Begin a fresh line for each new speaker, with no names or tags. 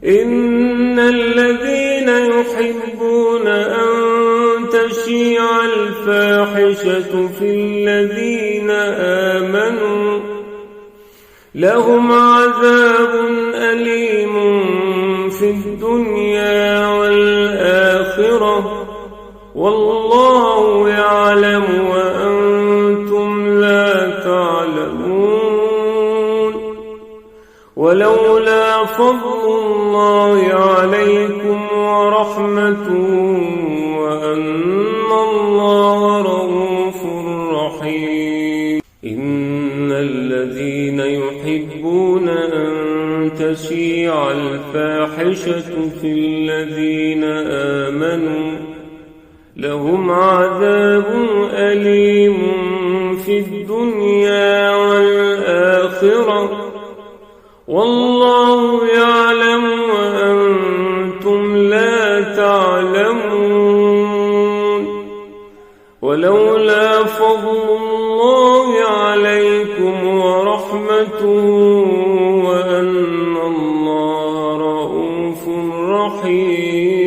إن الذين يحبون أن تشيع الفاحشة في الذين آمنوا لهم عذاب أليم في الدنيا والآخرة والله يعلم وأنتم لا تعلمون. ولولا فضل الله عليكم ورحمته وأن الله رءوف رحيم. إن الذين يحبون أن تشيع الفاحشة في الذين آمنوا لهم عذاب أليم في الدنيا والآخرة والله يعلم وأنتم لا تعلمون. ولولا فضل الله عليكم ورحمته وأن الله رءوف رحيم.